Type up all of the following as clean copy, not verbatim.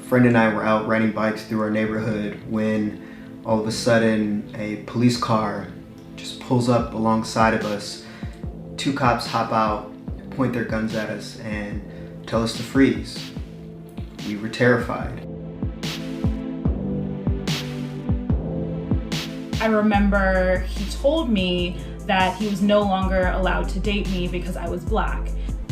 friend and I were out riding bikes through our neighborhood when all of a sudden a police car just pulls up alongside of us. Two cops hop out, point their guns at us, and tell us to freeze. We were terrified. I remember he told me that he was no longer allowed to date me because I was black.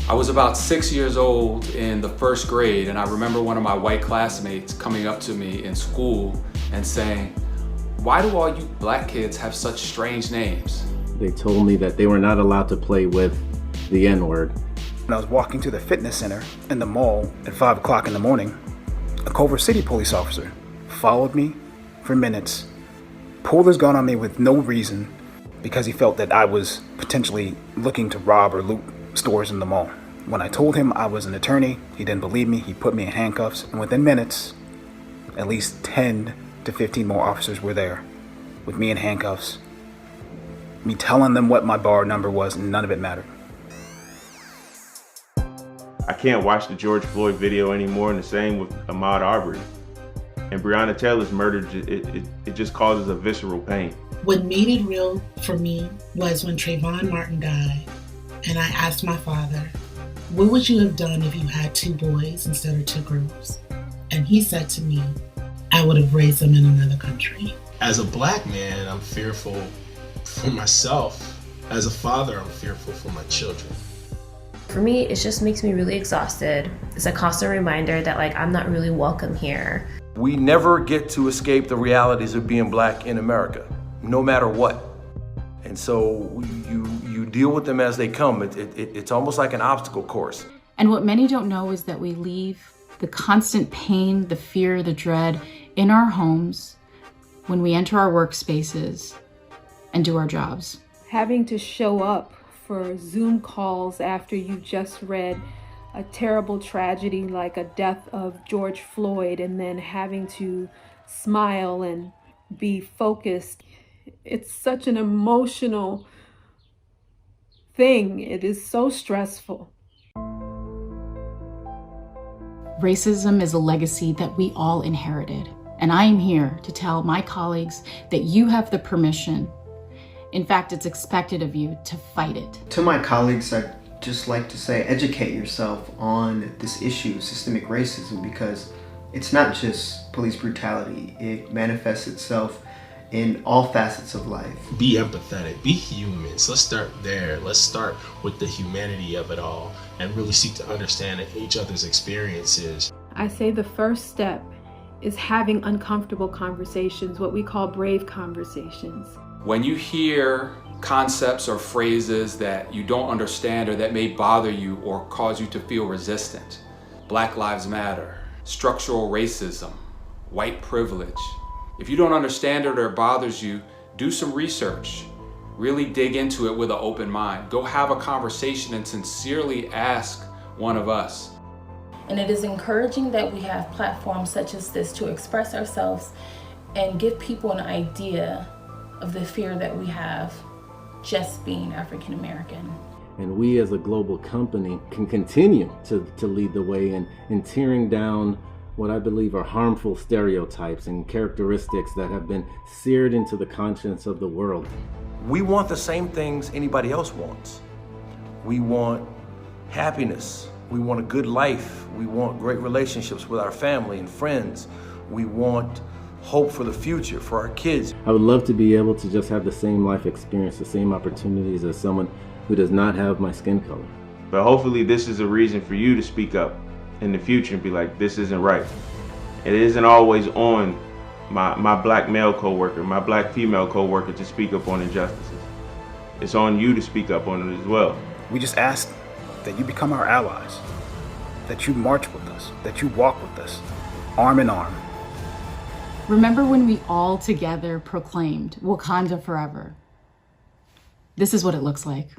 I was about 6 years old in the first grade, and I remember one of my white classmates coming up to me in school and saying, "Why do all you black kids have such strange names?" They told me that they were not allowed to play with the N-word. When I was walking to the fitness center in the mall at 5 o'clock in the morning, a Culver City police officer followed me for minutes, pulled his gun on me with no reason because he felt that I was potentially looking to rob or loot stores in the mall. When I told him I was an attorney, he didn't believe me. He put me in handcuffs, and within minutes, at least 10 to 15 more officers were there with me in handcuffs, me telling them what my bar number was, and none of it mattered. I can't watch the George Floyd video anymore, and the same with Ahmaud Arbery. And Breonna Taylor's murder, it just causes a visceral pain. What made it real for me was when Trayvon Martin died, and I asked my father, "What would you have done if you had two boys instead of two girls?" And he said to me, "I would have raised them in another country." As a black man, I'm fearful for myself. As a father, I'm fearful for my children. For me, it just makes me really exhausted. It's a constant reminder that I'm not really welcome here. We never get to escape the realities of being black in America, no matter what. And so you deal with them as they come. It's almost like an obstacle course. And what many don't know is that we leave the constant pain, the fear, the dread in our homes when we enter our workspaces and do our jobs. Having to show up for Zoom calls after you just read a terrible tragedy like a death of George Floyd, and then having to smile and be focused. It's such an emotional thing. It is so stressful. Racism is a legacy that we all inherited. And I am here to tell my colleagues that you have the permission. In fact, it's expected of you to fight it. To my colleagues, I'd just like to say, educate yourself on this issue, systemic racism, because it's not just police brutality. It manifests itself in all facets of life. Be empathetic, be humans. Let's start there. Let's start with the humanity of it all and really seek to understand each other's experiences. I say the first step is having uncomfortable conversations, what we call brave conversations. When you hear concepts or phrases that you don't understand or that may bother you or cause you to feel resistant, Black Lives Matter, structural racism, white privilege, if you don't understand it or it bothers you, do some research. Really dig into it with an open mind. Go have a conversation and sincerely ask one of us. And it is encouraging that we have platforms such as this to express ourselves and give people an idea of the fear that we have just being African American. And we as a global company can continue to lead the way in tearing down what I believe are harmful stereotypes and characteristics that have been seared into the conscience of the world. We want the same things anybody else wants. We want happiness. We want a good life. We want great relationships with our family and friends. We want hope for the future, for our kids. I would love to be able to just have the same life experience, the same opportunities as someone who does not have my skin color. But hopefully this is a reason for you to speak up in the future and be like, this isn't right. It isn't always on my black male coworker, my black female coworker to speak up on injustices. It's on you to speak up on it as well. We just ask that you become our allies, that you march with us, that you walk with us, arm in arm. Remember when we all together proclaimed Wakanda forever? This is what it looks like.